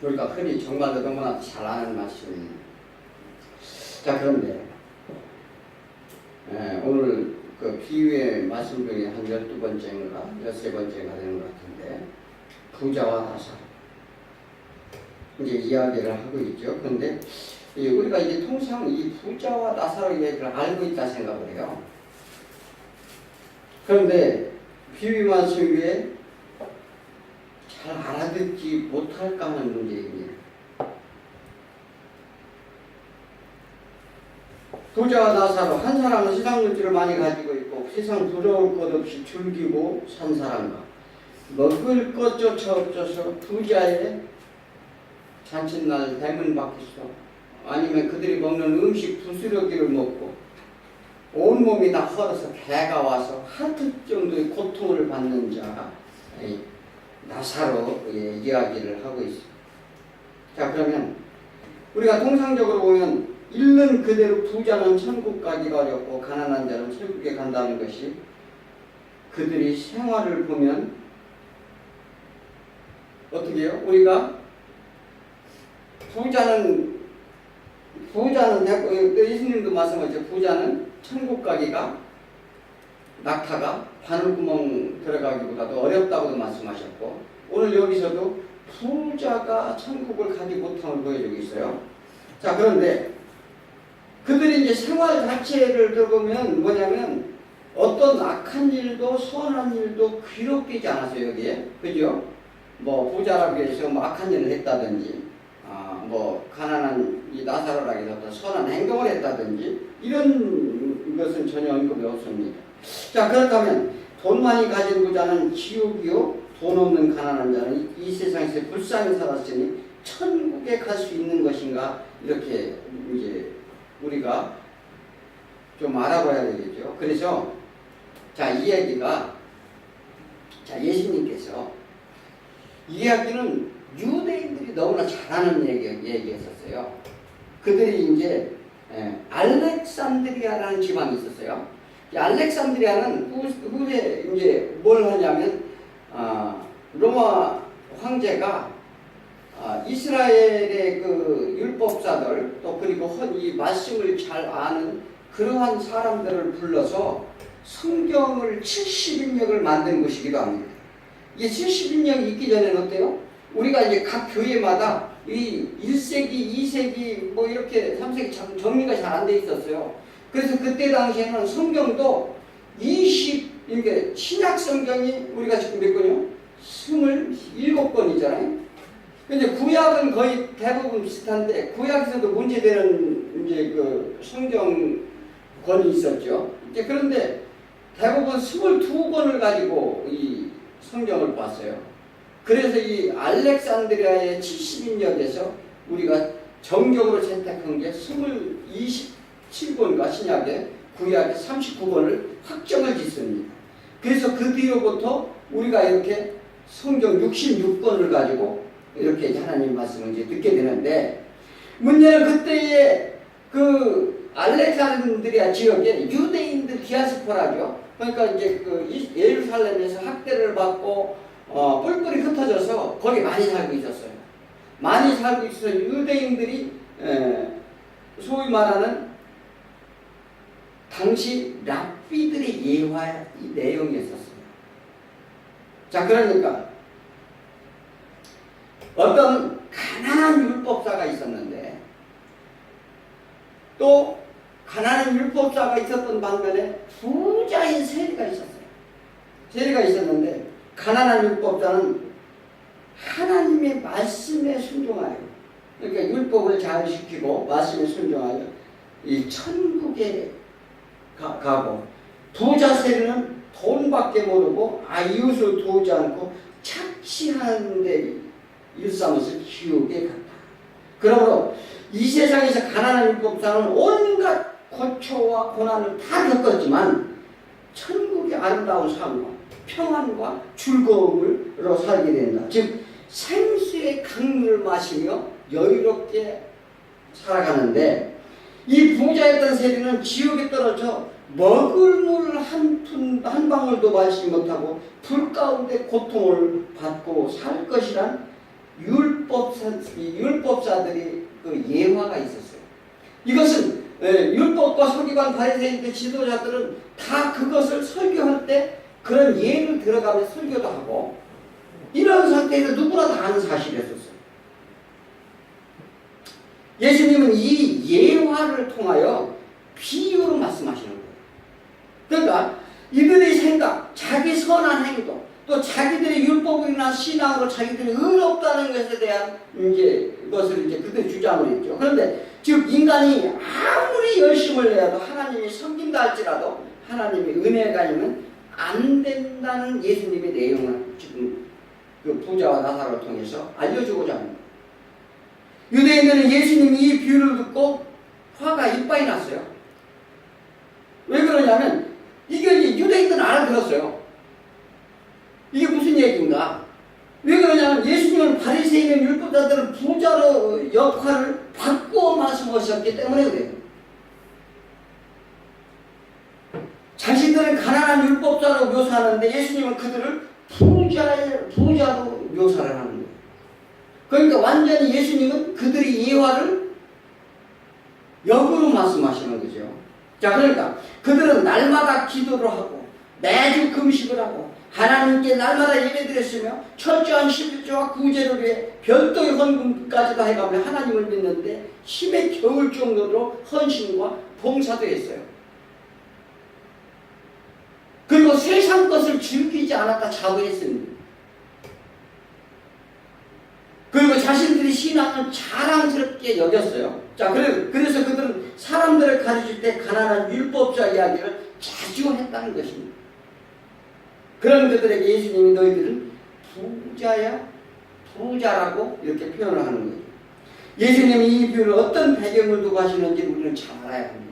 우리가 흔히 정말로 너무나 잘 아는 말씀입니다. 자, 그런데 오늘 그 비유의 말씀 중에 한 12번째인가 13번째가 되는 것 같은데, 부자와 나사로 이제 이야기를 하고 있죠. 그런데 우리가 이제 통상 이 부자와 나사로 얘기를 알고 있다 생각을 해요. 그런데 비유 말씀 위에 잘 알아듣지 못할까 하는 문제입니다. 부자와 나사로, 한 사람은 세상 물질을 많이 가지고 있고 세상 부러울 것 없이 즐기고 산 사람과 먹을 것조차 없어서 부자의 잔칫날 대문 밖에서 아니면 그들이 먹는 음식 부스러기를 먹고 온몸이 다 헐어서 개가 와서 핥을 정도의 고통을 받는 자가 나사로의 이야기를 하고 있습니다. 자, 그러면 우리가 통상적으로 보면 있는 그대로 부자는 천국 가기가 어렵고 가난한 자는 천국에 간다는 것이 그들이 생활을 보면 어떻게 해요? 우리가 부자는 예수님도 말씀하셨죠. 부자는 천국 가기가 낙타가 바늘구멍 들어가기보다도 어렵다고도 말씀하셨고, 오늘 여기서도 부자가 천국을 가지 못함을 보여주고 있어요. 자, 그런데 그들이 이제 생활 자체를 들어보면 뭐냐면 어떤 악한 일도 선한 일도 귀롭게 않았어요. 여기에, 그죠? 뭐 부자라고 해서 뭐 악한 일을 했다든지, 뭐 가난한 이 나사로라고 해서 어떤 선한 행동을 했다든지 이런 것은 전혀 언급이 없습니다. 자, 그렇다면 돈 많이 가진 부자는 지옥이요, 돈 없는 가난한 자는 이 세상에서 불쌍히 살았으니 천국에 갈 수 있는 것인가, 이렇게 이제 우리가 좀 알아봐야 되겠죠. 그래서 자, 이 얘기가, 자, 예수님께서 이 이야기는 유대인들이 너무나 잘하는 얘기였었어요. 그들이 이제 알렉산드리아라는 지방이 있었어요. 이 알렉산드리아는 후에 이제 뭘 하냐면 로마 황제가 이스라엘의 그 율법사들 또 그리고 이 말씀을 잘 아는 그러한 사람들을 불러서 성경을 70인역을 만든 것이기도 합니다. 이 70인역이 있기 전에는 어때요? 우리가 이제 각 교회마다 이 1세기, 2세기, 뭐 이렇게 3세기 정리가 잘 안 돼 있었어요. 그래서 그때 당시에는 성경도 이게 신약 성경이 우리가 지금 몇 권이요? 27권이잖아요. 근데 구약은 거의 대부분 비슷한데 구약에서도 문제되는 이제 그 성경권이 있었죠. 이제 그런데 대부분 22권을 가지고 이 성경을 봤어요. 그래서 이 알렉산드리아의 70인역에서 우리가 정격으로 채택한 게 27권과 신약에 구약에 39권을 확정을 짓습니다. 그래서 그 뒤로부터 우리가 이렇게 성경 66권을 가지고 이렇게 하나님 말씀을 이제 듣게 되는데, 문제는 그때의 그 알렉산드리아 지역에 유대인들 디아스포라죠. 그러니까 이제 그 예루살렘에서 학대를 받고 뿔뿔이 흩어져서 거기 많이 살고 있었어요. 많이 살고 있어서 유대인들이 소위 말하는 당시 랍비들의 예화 내용이었었어요. 자, 그러니까 어떤 가난한 율법사가 있었는데, 또 가난한 율법사가 있었던 반면에 부자인 세리가 있었어요. 세리가 있었는데 가난한 율법자는 하나님의 말씀에 순종하여, 그러니까 율법을 잘 지키고 말씀에 순종하여 이 천국에 가고, 부자 세리는 돈밖에 모르고 이웃을 도우지 않고 착취하는데 일삼아서 지옥에 갔다. 그러므로 이 세상에서 가난한 율법자는 온갖 고초와 고난을 다 겪었지만 천국의 아름다운 삶과 평안과 즐거움으로 살게 된다. 즉 생수의 강물을 마시며 여유롭게 살아가는데, 이 부자였던 세리는 지옥에 떨어져 먹을 물 한 방울도 마시지 못하고 불 가운데 고통을 받고 살 것이란 율법사들이 그 예화가 있었어요. 이것은 율법과 서기관 바리새인들 지도자들은 다 그것을 설교할 때 그런 예를 들어가며 설교도 하고 이런 상태에서 누구나 다 아는 사실이었어요. 예수님은 이 예화를 통하여 비유로 말씀하시는 거예요. 그러니까 이들의 생각, 자기 선한 행동, 또 자기들의 율법이나 신앙으로 자기들이 의롭다는 것에 대한 것을 그들이 주장을 했죠. 그런데 즉 인간이 아무리 열심을 내어도 하나님이 섬긴다 할지라도 하나님의 은혜가 아니면 안 된다는 예수님의 내용을 지금 그 부자와 나사로를 통해서 알려주고자 합니다. 유대인들은 예수님이 이 비유를 듣고 화가 이빠이 났어요. 왜 그러냐면 이게 유대인들은 알아들었어요. 이게 무슨 얘기인가? 왜 그러냐면 예수님은 바리새인 율법자들은 부자로 역할을 바꾸어 말씀하셨기 때문에 그래요. 자신들은 가난한 율법자로 묘사하는데 예수님은 그들을 부자로 묘사를 하는 거예요. 그러니까 완전히 예수님은 그들의 예화를 역으로 말씀하시는 거죠. 자, 그러니까 그들은 날마다 기도를 하고 매주 금식을 하고 하나님께 날마다 예배드렸으며 철저한 십일조와 구제를 위해 별도의 헌금까지도 해가며 하나님을 믿는데 힘에 겨울 정도로 헌신과 봉사도 했어요. 그리고 세상 것을 즐기지 않았다 자부했습니다. 그리고 자신들의 신앙을 자랑스럽게 여겼어요. 자, 그래서 그들은 사람들을 가르칠 때 가난한 율법자 이야기를 자주 했다는 것입니다. 그런 그들에게 예수님이 너희들은 부자야, 부자라고 이렇게 표현을 하는 거예요. 예수님이 이 비유를 어떤 배경을 두고 하시는지 우리는 잘 알아야 합니다.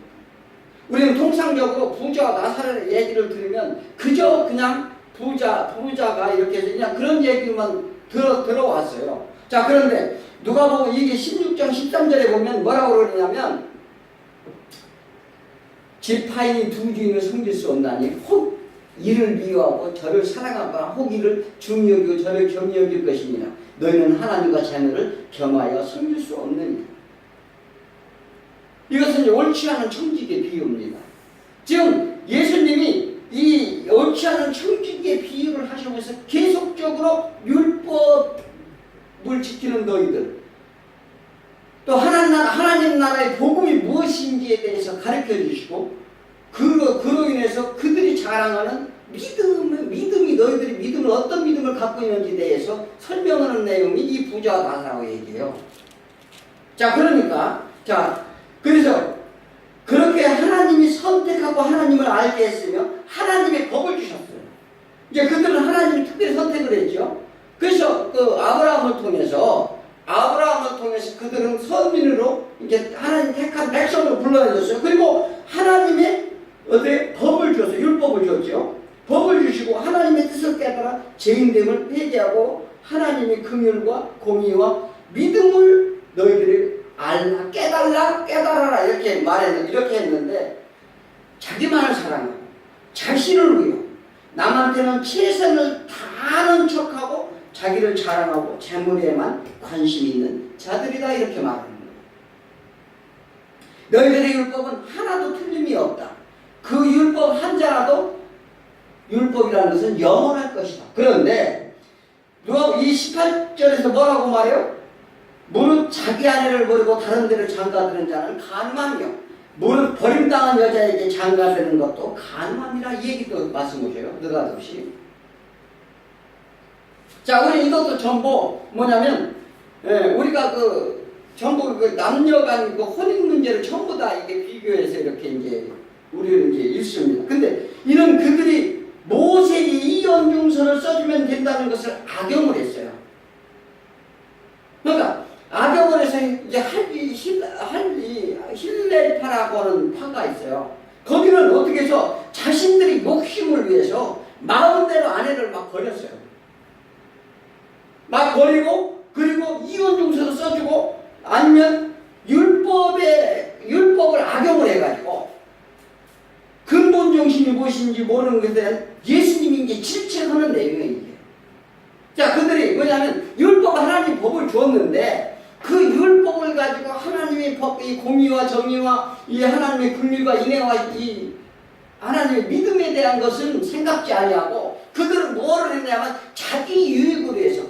우리는 통상적으로 부자와 나사렛의 얘기를 들으면 그저 그냥 부자가 이렇게 해서 그냥 그런 얘기만 들어왔어요. 자, 그런데 누가복음 이게 16장 13절에 보면 뭐라고 그러냐면 지파인이 두 주인을 섬길 수 없나니 혹 이를 미워하고 저를 사랑하거나 혹 이를 중요하고 저를 겸히 여길 것이니라. 너희는 하나님과 자녀를 겸하여 섬길 수 없느니라. 이것은 옳지 않은 청지기의 비유입니다. 지금 예수님이 이 옳지 않은 청지기의 비유를 하시면서 계속적으로 율법을 지키는 너희들, 또 하나님 나라의 복음이 무엇인지에 대해서 가르쳐 주시고 그로 인해서 그들이 자랑하는 믿음이 너희들이 믿음을 어떤 믿음을 갖고 있는지에 대해서 설명하는 내용이 이 부자와 나사로의 얘기예요. 자, 그러니까 그래서 그렇게 하나님이 선택하고 하나님을 알게 했으며 하나님의 법을 주셨어요. 이제 그들은 하나님이 특별히 선택을 했죠. 그래서 그 아브라함을 통해서 그들은 선민으로 이제 하나님 택한 백성을 불러내줬어요. 그리고 하나님의 법을 주셨어요. 율법을 줬죠. 법을 주시고 하나님의 뜻을 깨달아 죄인됨을 회개하고 하나님의 긍휼과 공의와 믿음을 너희들이 알라, 깨달아라 이렇게 했는데 자기만을 사랑하고 자신을 위해 남한테는 최선을 다하는 척하고 자기를 자랑하고 재물에만 관심 있는 자들이다 이렇게 말하는 거예요. 너희들의 율법은 하나도 틀림이 없다. 그 율법 한 자라도 율법이라는 것은 영원할 것이다. 그런데 누가 이 18절에서 뭐라고 말해요? 무릇 자기 아내를 버리고 다른 데를 장가드는 자는 간음하며 무릇 버림당한 여자에게 장가드는 것도 간음함이라 이 얘기도 말씀하셔요. 느닷없이. 자, 우리 이것도 전부 뭐냐면 우리가 전부 남녀 간 혼인 문제를 전부 다 이게 비교해서 이렇게 이제 우리는 이제 읽습니다. 근데 이런 그들이 모세의 이언중서를 써주면 된다는 것을 악용을 했어요. 그러니까 악용을 해서 이제 힐레파라고 하는 파가 있어요. 거기는 어떻게 해서 자신들이 욕심을 위해서 마음대로 아내를 막 버렸어요. 막 버리고 그리고 이혼중서도 써주고 아니면 율법을 악용을 해가지고 근본 정신이 무엇인지 모르는 것에 대한 예수님이 이제 질책하는 내용이에요. 자, 그들이 뭐냐면 율법 하나님 법을 이 공의와 정의와 이 하나님의 긍휼과 인애와 이 하나님의 믿음에 대한 것은 생각지 아니하고 그들은 뭐를 했냐면 자기 유익을 위해서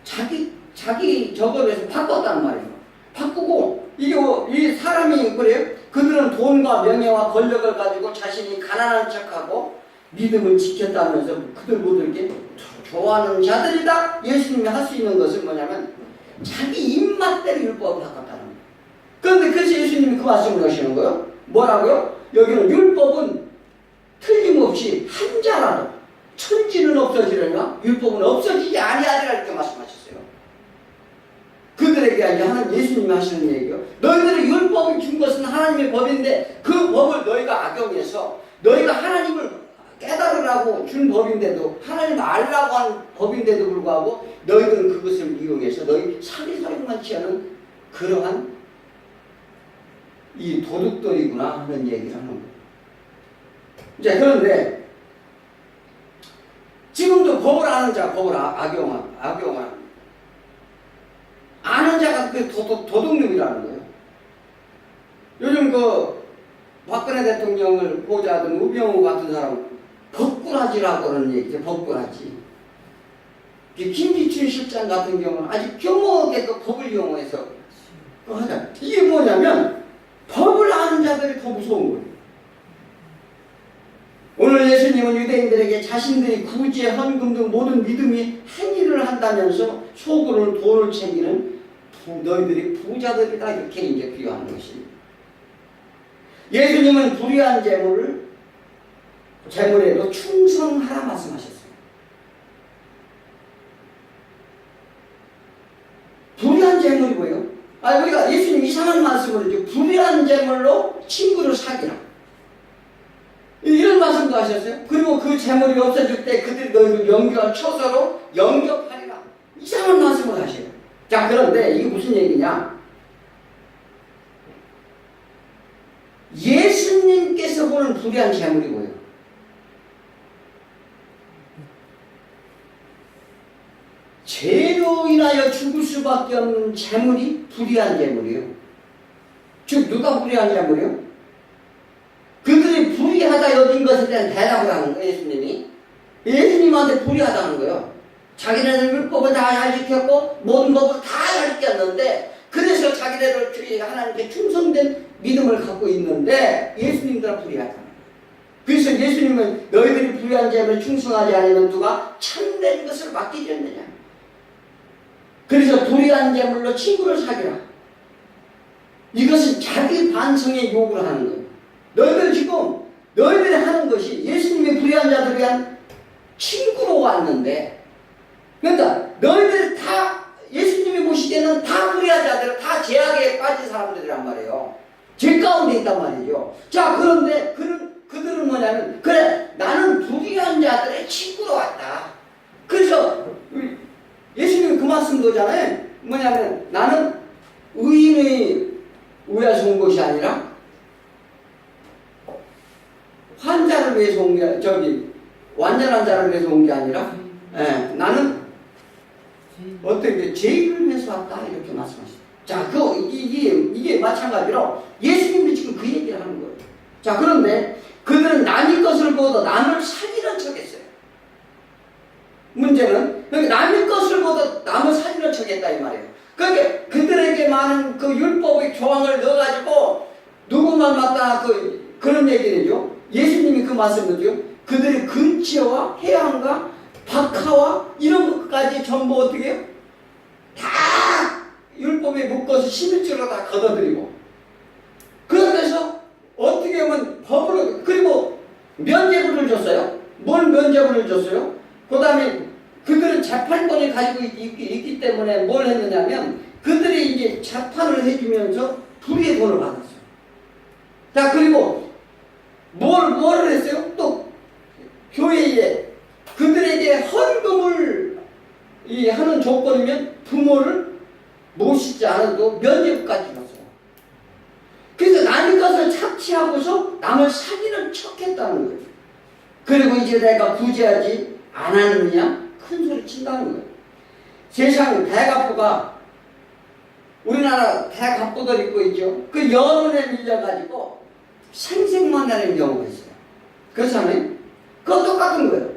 자기 저거를 해서 바꿨단 말이에요. 바꾸고 이 사람이 그래요. 그들은 돈과 명예와 권력을 가지고 자신이 가난한 척하고 믿음을 지켰다면서 그들 모두에게 좋아하는 자들이다. 예수님이 할 수 있는 것은 뭐냐면 자기 입맛대로 율법을 바꿨다는 거예요. 그런데 그래서 예수님이 그 말씀을 하시는 거예요. 뭐라고요? 여기는 율법은 틀림없이 한 자라도 천지는 없어지려나 율법은 없어지지 아니하리라 이렇게 말씀하셨어요. 그들에게 이제 하나님 예수님이 하시는 얘기요. 너희들의 율법을 준 것은 하나님의 법인데 그 법을 너희가 악용해서 너희가 하나님을 깨달으라고 준 법인데도 하나님 알라고 한 법인데도 불구하고 너희들은 그것을 이용해서 너희 사리사욕만 취하는 그러한 이 도둑들이구나 하는 얘기를 하는 거예요. 이제 그런데 지금도 법을 아는 자, 법을 악용하는 아는 자가 그 도둑놈이라는 거예요. 요즘 그 박근혜 대통령을 보좌하던 우병우 같은 사람은 법꾸라지라고 그러는 얘기죠. 법꾸라지. 김기춘 실장 같은 경우는 아주 교묘하게 그 법을 이용해서 하자. 이게 뭐냐면 법을 아는 자들이 더 무서운 거예요. 오늘 예수님은 유대인들에게 자신들이 구제, 헌금 등 모든 믿음이 행위를 한다면서 속으로 돈을 챙기는 너희들이 부자들이다 이렇게 이제 비유하는 것입니다. 예수님은 불의한 재물에도 충성하라 말씀하셨어요. 불의한 재물이 뭐예요? 우리가 예수님 이상한 말씀을 해요. 불의한 재물로 친구를 사귀라. 이런 말씀도 하셨어요. 그리고 그 재물이 없어질 때 그들이 너희를 처서로 영접하리라. 이상한 말씀을 하셔요. 자, 그런데 이게 무슨 얘기냐? 예수님께서 보는 불의한 재물이 뭐예요? 죄로 인하여 죽을 수밖에 없는 재물이 불의한 재물이에요. 즉 누가 불의한 재물이에요? 그들이 불의하다 여긴 것에 대한 대답을 하는 거예요. 예수님한테 불의하다는 거예요. 자기네들 율법을 다 잘 지켰고 모든 법을 다 잘 지켰는데 그래서 자기네들 하나님께 충성된 믿음을 갖고 있는데 예수님들은 불의하다는 거예요. 그래서 예수님은 너희들이 불의한 재물에 충성하지 않으면 누가 참된 것을 맡기지 않느냐. 그래서 불의한 재물로 친구를 사귀라. 이것은 자기 반성의 요구를 하는 거예요. 너희들이 하는 것이 예수님의 불의한 자들을 위한 친구로 왔는데, 그러니까 너희들 다 예수님이 보시기에는 다 불의한 자들, 다 죄악에 빠진 사람들이란 말이에요. 죄 가운데 있단 말이죠. 자, 그런데 그들은 뭐냐면, 그래, 나는 불의한 자들의 친구로 왔다. 그래서 예수님이 그 말씀도잖아요. 뭐냐면 나는 의인의 위해서 온 것이 아니라 환자를 위해서 온 게 완전한 자를 위해서 온 게 아니라 나는 어떻게 죄인을 위해서 왔다 이렇게 말씀하셨어요. 자, 이게 마찬가지로 예수님도 지금 그 얘기를 하는 거예요. 자, 그런데 그들은 남의 것을 보고 남을 살리는 척했어요. 문제는 남의 것을 보고 남을 살리는 척했다 이 말이에요. 그러니까 그들에게 많은 그 율법의 조항을 넣어가지고 누구만 맞다 그런 얘기는요. 예수님이 그 말씀을요. 그들의 근처와 해안과 박하와 이런 것까지 전부 어떻게 해요? 다 율법에 묶어서 신일주로 다 걷어들이고 그래서 어떻게 하면 법으로 그리고 면죄부를 줬어요. 뭘 면죄부를 줬어요? 그 다음에 그들은 재판권을 가지고 있기 때문에 뭘 했느냐면 그들이 이제 재판을 해주면서 불의의 돈을 받았어요. 자, 그리고 뭐를 했어요? 또 교회에 그들에게 헌금을 하는 조건이면 부모를 모시지 않아도 면죄부까지 줬어요. 그래서 남의 것을 착취하고서 남을 사귀는 척했다는 거예요. 그리고 이제 내가 구제하지 않았느냐? 큰 소리 친다는 거예요. 세상 배가부가 우리나라 대갑부들 있고 있죠. 그 여론에 밀려가지고 생색만나는 경우가 있어요. 그렇잖아요. 그거 똑같은 거예요.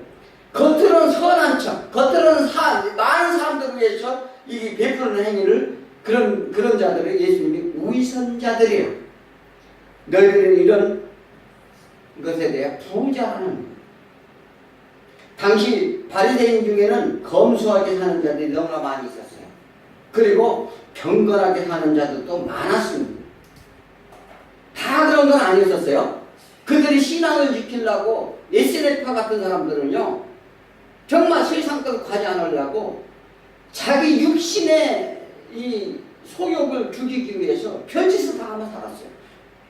겉으로는 선한 척, 겉으로는 많은 사람들을 위해서 이 베푸는 행위를 그런 자들을 예수님이 위선자들이에요. 너희들은 이런 것에 대해 부자라는 거예요. 당시 바리새인 중에는 검소하게 사는 자들이 너무나 많이 있었어요. 그리고 경건하게 사는 자들도 많았습니다. 다 그런 건 아니었었어요. 그들이 신앙을 지키려고 SNF파 같은 사람들은요, 정말 세상 것을 가지 않으려고 자기 육신의 이 소욕을 죽이기 위해서 별짓을 다 하며 살았어요.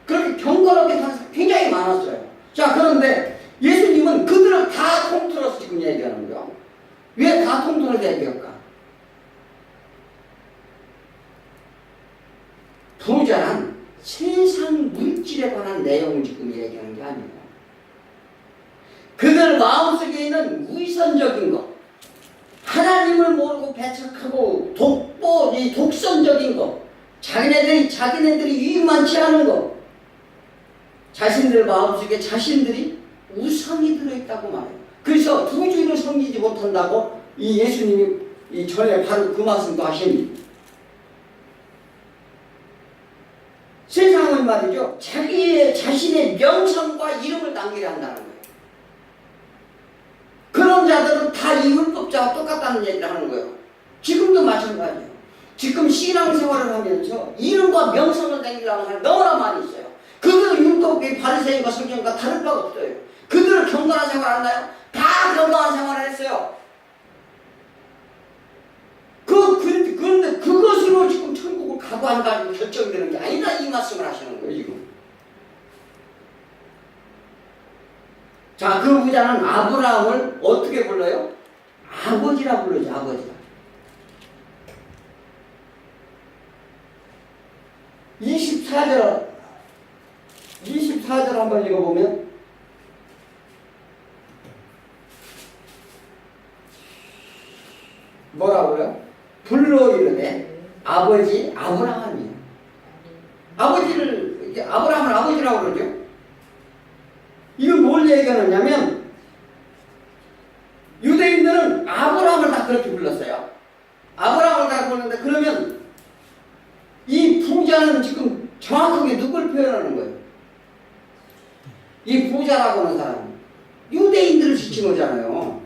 그렇게 경건하게 사는 사람이 굉장히 많았어요. 자, 그런데 예수님은 그들을 다 통틀어서 지금 얘기하는 거예요. 왜 다 통틀어서 얘기할까? 부자란 세상 물질에 관한 내용을 지금 얘기하는 게 아니에요. 그들 마음속에 있는 위선적인 것, 하나님을 모르고 배척하고 독선적인 것, 자기네들이 유익만치 않은 것, 자신들 마음속에 자신들이 우상이 들어있다고 말해요. 그래서 두 주를 섬기지 못한다고 이 예수님이 이 전에 바로 그 말씀도 하십니다. 세상은 말이죠, 자신의 명성과 이름을 남기려 한다는 거예요. 그런 자들은 다 이 율법자와 똑같다는 얘기를 하는 거예요. 지금도 마찬가지예요. 지금 신앙생활을 하면서 이름과 명성을 남기려는 사람이 너무나 많이 있어요. 그들은 율법의 바리새인과 성경과 다를 바가 없어요. 그들은 경건한 생활 하나요? 다 경건한 생활을 했어요. 그런데 그것으로 지금 천국을 가고 안 가고 결정되는 게 아니다, 이 말씀을 하시는 거예요, 지금. 자, 그 부자는 아브라함을 어떻게 불러요? 아버지라 불러죠, 아버지라. 24절 한번 읽어보면, 뭐라고요? 불러 이르되 아버지 아브라함이에요. 아브라함을 아버지라고 그러죠. 이건 뭘 얘기하느냐면, 유대인들은 아브라함을 다 그렇게 불렀어요. 아브라함을 다 불렀는데, 그러면 이 부자는 지금 정확하게 누굴 표현하는 거예요? 이 부자라고 하는 사람은 유대인들을 지칭 거잖아요.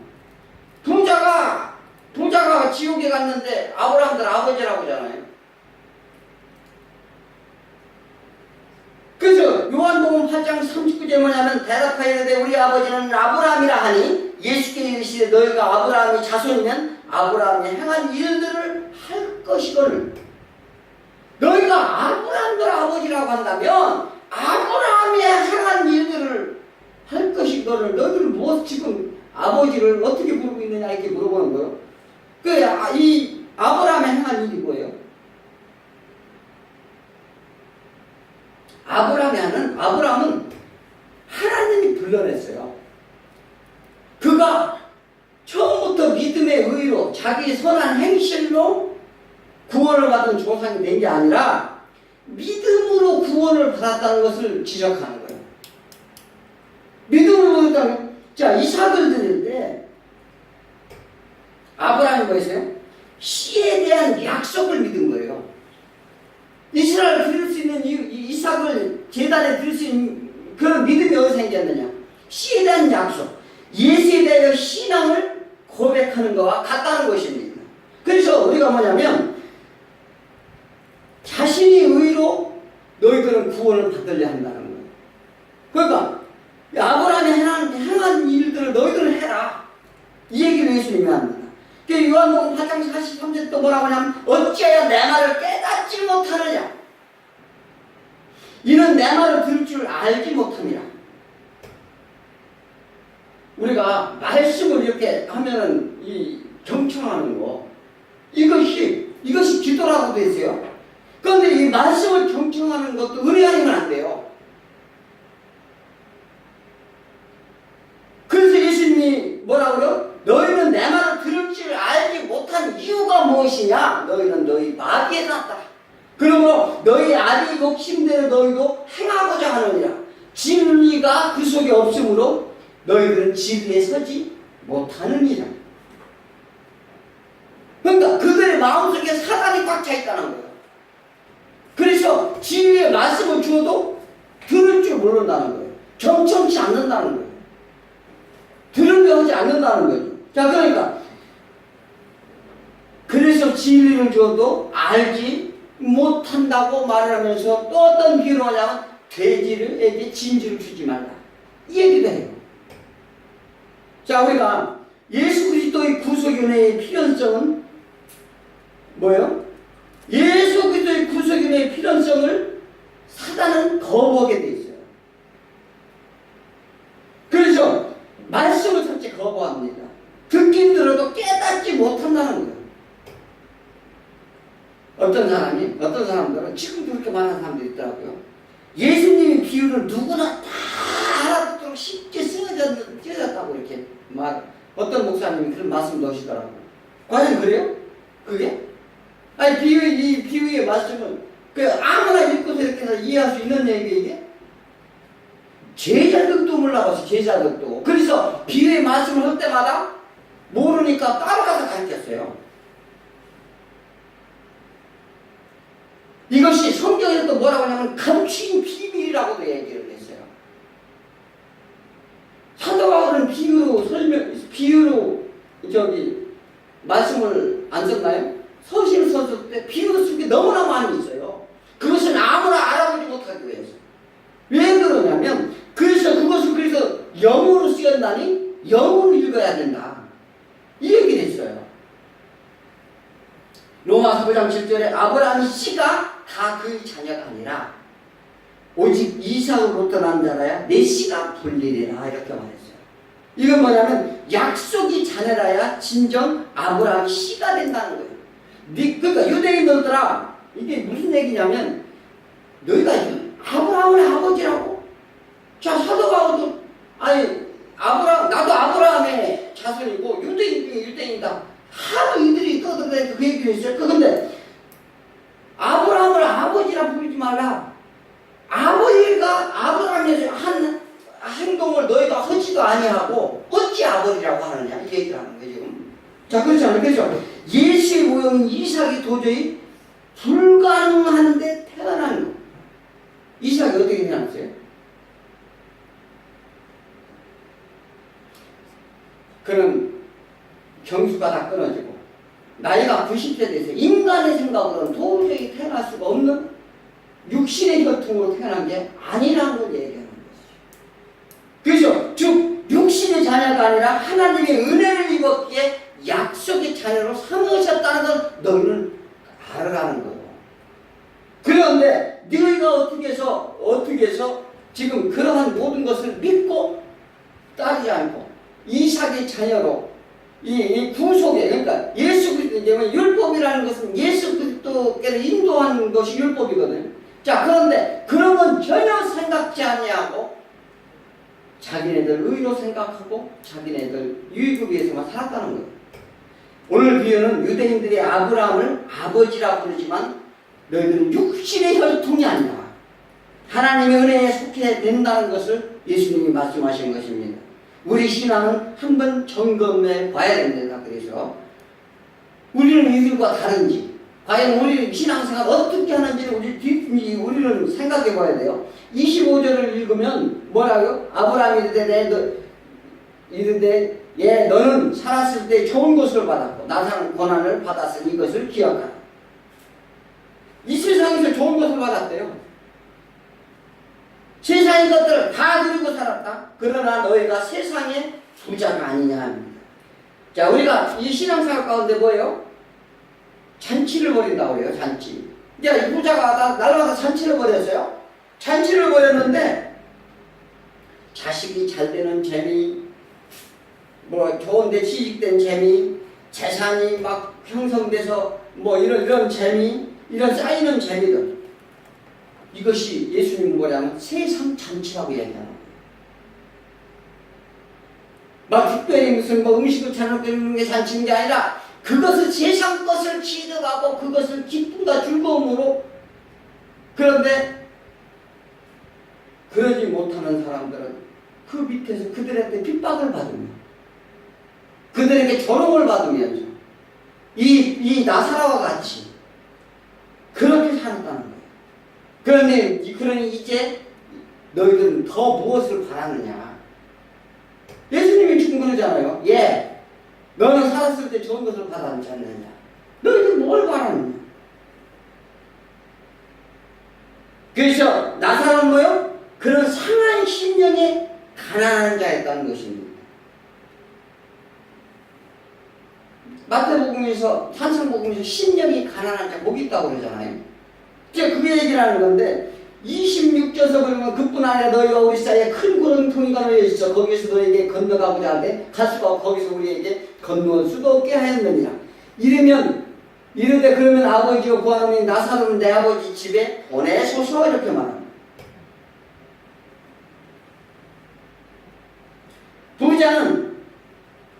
부자가 지옥에 갔는데 아브라함들 아버지라고 하잖아요. 그래서 요한복음 8장 39절 뭐냐면, 대답하여 이르되 우리 아버지는 아브라함이라 하니 예수께서 이르시되 너희가 아브라함의 자손이면 아브라함이 행한 일들을 할 것이거늘. 너희가 아브라함들 아버지라고 한다면 아브라함이 행한 일들을 할 것이거늘. 너희들은 무엇 지금 아버지를 어떻게 부르고 있느냐 이렇게 물어보는 거예요. 이 아브라함이 행한 일이 뭐예요? 아브라함은 하나님이 불러냈어요. 그가 처음부터 믿음의 의로 자기 선한 행실로 구원을 받은 조상이 된 게 아니라 믿음으로 구원을 받았다는 것을 지적하는 거예요. 믿음으로 받았다는, 자, 이삭을 드릴 때 아브라함이 뭐였어요? 씨에 대한 약속을 믿은 거예요. 이스라엘을 드릴 수 있는 이삭을 제단에 드릴 수 있는 그런 믿음이 어디서 생겼느냐? 씨에 대한 약속, 예수에 대하여 신앙을 고백하는 것과 같다는 것입니다. 그래서 우리가 뭐냐면, 자신이 의로 너희들은 구원을 받으려 한다는 거예요. 그러니까 아브라함이 행한 일들을 너희들은 해라, 이 얘기를 예수님이 합니다. 요한복음 8장 43절 또 뭐라고 하냐면, 어찌하여 내 말을 깨닫지 못하느냐? 이는 내 말을 들을 줄 알지 못함이라. 우리가 말씀을 이렇게 하면은 이 경청하는 거, 이것이 기도라고 돼 있어요. 그런데 이 말씀을 경청하는 것도 은혜 아니면 안 돼요. 그래서 예수님이 뭐라고요? 너희는 내 말을 들을 줄 알지 못한 이유가 무엇이냐? 너희는 너희 마귀에 났다. 그러므로 너희 아비 욕심대로 너희도 행하고자 하느니라. 진리가 그 속에 없으므로 너희들은 진리에 서지 못하느니라. 그러니까 그들의 마음속에 사단이 꽉 차 있다는 거예요. 그래서 진리의 말씀을 주어도 들을 줄 모른다는 거예요. 경청치 않는다는 거예요. 들으려 하지 않는다는 거죠. 자, 그러니까 그래서 진리를 주어도 알지 못한다고 말을 하면서 또 어떤 비유를 하냐면 돼지에게 진주를 주지 말라. 이 얘기도 해요. 자, 우리가 예수 그리스도의 구속의 은혜의 필연성은 뭐예요? 예수 그리스도의 구속의 은혜의 필연성을 사단은 거부하게 돼 있어요. 그래서 말씀을 첫째 거부합니다. 듣긴 들어도 깨닫지 못한다는 거예요. 어떤 사람들은 지금도 그렇게 많은 사람들이 있더라고요. 예수님의 비유를 누구나 다 알아듣도록 쉽게 쓰여졌다고 이렇게 어떤 목사님이 그런 말씀도 하시더라고요. 과연 그래요? 그게? 아니, 이 비유의 말씀은 아무나 읽고서 이렇게 해서 이해할 수 있는 얘기 이게? 제자들도 몰라봤어, 제자들도. 그래서 비유의 말씀을 할 때마다 모르니까 따라가서 가르쳤어요. 이것이 성경에서 또 뭐라고 하냐면 감추인 비밀이라고도 얘기를 했어요. 사도 바울은 비유로 말씀을 안 썼나요? 서신을 썼을 때 비유를 쓴 게 너무나 많이 있어요. 그것은 아무나 알아보지 못하기 위해서. 왜 그러냐면 그래서 영어로 쓰였다니 영어로 읽어야 된다. 이 얘기를 했어요. 로마서 9장 7절에 아브라함의 씨가 다 그의 자녀가 아니라 오직 이삭으로부터 난 자라야 내 씨가 불리리라 이렇게 말했어요. 이건 뭐냐면 약속이 자녀라야 진정 아브라함의 씨가 된다는 거예요. 그러니까 유대인들아 이게 무슨 얘기냐면 너희가 아브라함의 아버지라고? 자, 사도 바울도 나도 아브라함의 자손이고 유대인 중에 유대인이다. 하도 이들이 떠들어대니까 그 얘기를 했어요. 그런데 아브라함을 아버지라 부르지 말라. 아버지가 아브라함이 한 행동을 너희가 하지도 아니하고 어찌 아버지라고 하느냐 이 얘기를 하는 거예요 지금. 자, 그렇잖아요. 그래서 예수의 모형인 이삭이 도저히 불가능한데 태어난 거. 이삭이 어떻게 태어났어요? 그는 경수가 다 끊어지고 나이가 90세 돼서 인간의 생각으로는 도저히 태어날 수가 없는 육신의 혈통으로 태어난 게 아니라는 걸 얘기하는 것이죠. 그래서 즉 육신의 자녀가 아니라 하나님의 은혜를 입었기에 약속의 자녀로 삼으셨다는 걸 너희는 알아가는 거예요. 그런데 너희가 어떻게 해서 지금 그러한 모든 것을 믿고 따르지 않고 이삭의 자녀로 이 구속에, 그러니까 예수 그리스도는 율법이라는 것은 예수 그리스도께를 인도하는 것이 율법이거든요. 자, 그런데 그런 건 전혀 생각지 아니하고 자기네들 의로 생각하고 자기네들 유익을 위해서만 살았다는 거예요. 오늘 비유는 유대인들이 아브라함을 아버지라 부르지만 너희들은 육신의 혈통이 아니라 하나님의 은혜에 속해 된다는 것을 예수님이 말씀하신 것입니다. 우리 신앙은 한번 점검해 봐야 된다. 그래서 우리는 이들과 다른지, 과연 우리 신앙생활 어떻게 하는지를 우리는 생각해 봐야 돼요. 25절을 읽으면 뭐라고요? 아브라함이 이르되 너는 살았을 때 좋은 것을 받았고 나사는 고난을 받았으니 이것을 기억하라. 이 세상에서 좋은 것을 받았대요. 세상의 것들을 다 누리고 살았다. 그러나 너희가 세상의 부자가 아니냐 합니다. 자, 우리가 이 신앙생활 가운데 뭐예요? 잔치를 벌인다고 그래요. 잔치. 이제 부자가 날마다 잔치를 벌였어요. 잔치를 벌였는데 자식이 잘 되는 재미, 좋은데 취직된 재미, 재산이 막 형성돼서 이런 재미, 이런 쌓이는 재미들. 이것이 예수님은 뭐냐면 세상 잔치라고 얘기하는 거예요. 특별히 무슨 음식을 차려주는 게 잔치인 게 아니라 그것을 세상 것을 취득하고 그것을 기쁨과 즐거움으로 그런데 그러지 못하는 사람들은 그 밑에서 그들한테 핍박을 받으며 그들에게 조롱을 받으면서 이 나사라와 같이 그렇게 살았다는 거예요. 그러니 이제 너희들은 더 무엇을 바라느냐? 예수님이 지금 그러잖아요. 예, 너는 살았을 때 좋은 것을 받았지 않느냐? 너희들 뭘 바라느냐? 그래서 나사로는 뭐요? 그런 상한 심령에 가난한 자였다는 것입니다. 마태복음에서 산상복음에서 심령이 가난한 자 복이 있다고 그러잖아요. 이제 그게 얘기를 하는 건데 26절에서 보면 그뿐 아니라 너희가 우리 사이에 큰 구렁텅이가 놓여 있어 거기서 너희에게 건너가고자 하되 갈 수가 없고 거기서 우리에게 건너올 수도 없게 하였느니라. 이르되 그러면 아버지여 구하노니 나사로는 내 아버지 집에 보내소서 이렇게 말합니다. 부자는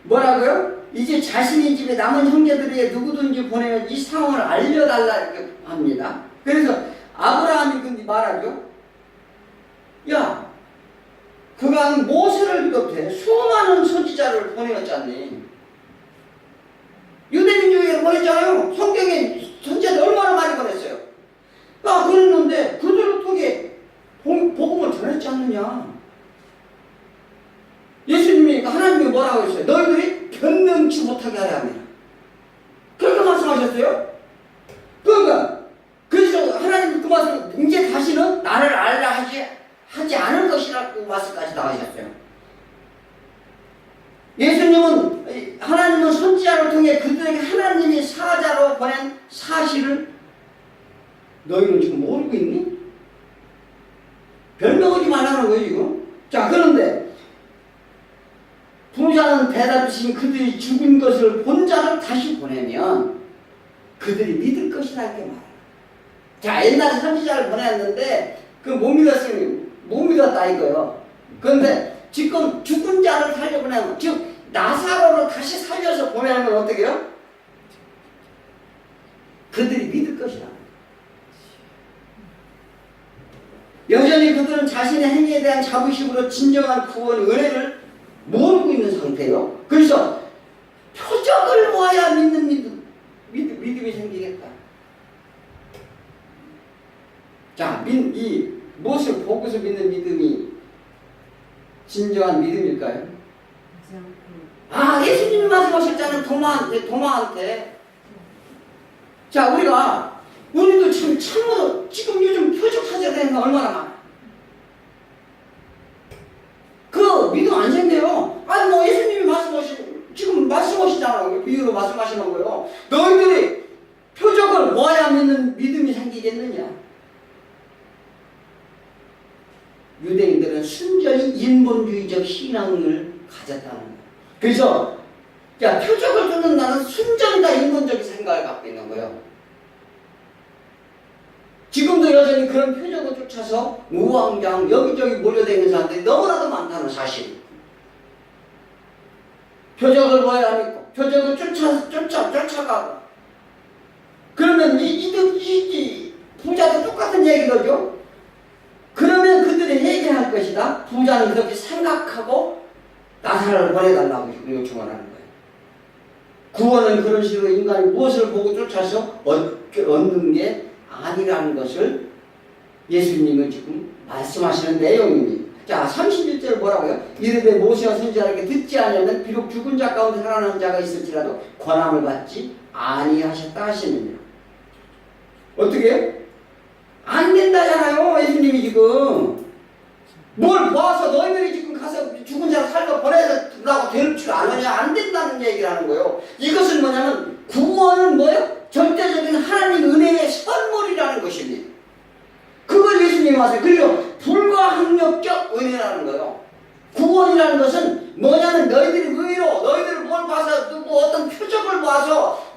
뭐라고요? 이제 자신의 집에 남은 형제들에게 누구든지 보내면 이 상황을 알려달라 이렇게 합니다. 그래서 아브라함이 근데 말하죠. 야, 그간 모세를 비롯해 수많은 선지자를 보내었잖니. 유대민족에게 보냈잖아요. 성경에 선지자들 얼마나 많이 보냈어요. 그랬는데 그들을 통해 복음을 전했지 않느냐. 예수님이 하나님이 뭐라고 했어요? 너희들이 변명치 못하게 하려 합니다. 그렇게 말씀하셨어요. 그래서 하나님 그 말씀 이제 다시는 나를 알라 하지 않을 것이라고 말씀까지 나가셨어요. 예수님은 하나님은 선지자를 통해 그들에게 하나님이 사자로 보낸 사실을 너희는 지금 모르고 있니? 변명하지 말라는 거예요 지금. 자, 그런데 부자는 대답하시니 그들이 죽은 것을 본 자를 다시 보내면 그들이 믿을 것이라 이렇게 말해요. 자, 옛날에 선지자를 보냈는데 그 못 믿었으니 못 믿었다 이거요. 그런데 지금 죽은 자를 살려보내면 즉 나사로를 다시 살려서 보내면 어떻게 해요? 그들이 믿을 것이라. 여전히 그들은 자신의 행위에 대한 자부심으로 진정한 구원 은혜를 모르고 있는 상태예요. 그래서 표적을 모아야 믿음이 생기겠다. 자, 이 무엇을 보고서 믿는 믿음이 진정한 믿음일까요? 예수님이 말씀하셨잖아요. 도마한테. 자, 우리도 참으로 지금 요즘 표적 찾아야 되는 거 얼마나 많아. 그 믿음 안 생겨요. 예수님이 지금 말씀하시잖아요. 비유로 말씀하시는 거예요. 너희들이 표적을 모아야 믿는 믿음이 생기겠느냐? 유대인들은 순전히 인본주의적 신앙을 가졌다는 거예요. 그래서 표적을 쫓는다는 순전히 다 인본적인 생각을 갖고 있는 거예요. 지금도 여전히 그런 표적을 쫓아서 우왕좌왕 여기저기 몰려다니는 사람들이 너무나도 많다는 사실. 표적을 모아야 믿고 표적을 쫓아가고 그러면 이 부자도 똑같은 얘기거죠. 그러면 그들이 회개할 것이다. 부자는 그렇게 생각하고 나사로를 보내달라고 지금 요청을 하는 거예요. 구원은 그런 식으로 인간이 무엇을 보고 쫓아서 얻는 게 아니라는 것을 예수님은 지금 말씀하시는 내용입니다. 자, 31절 뭐라고요? 이르되 모세와 선지자에게 듣지 않으면 비록 죽은 자 가운데 살아나는 자가 있을지라도 권함을 받지 아니하셨다 하시느니라. 어떻게? 안 된다잖아요. 예수님이 지금 뭘 보아서 너희들이 지금 가서 죽은 자 살고 보내달라고 될 줄 아느냐? 안 된다는 얘기를 하는 거예요. 이것은 뭐냐면 구원은 뭐예요? 절대적인 하나님 은혜의 선물이라는 것입니다. 그걸 예수님이 하세요. 그리고 불가항력적 은혜라는 거예요. 구원이라는 것은 뭐냐면 너희들이 의로 너희들을 뭘 봐서 누구 어떤 표적을 봐서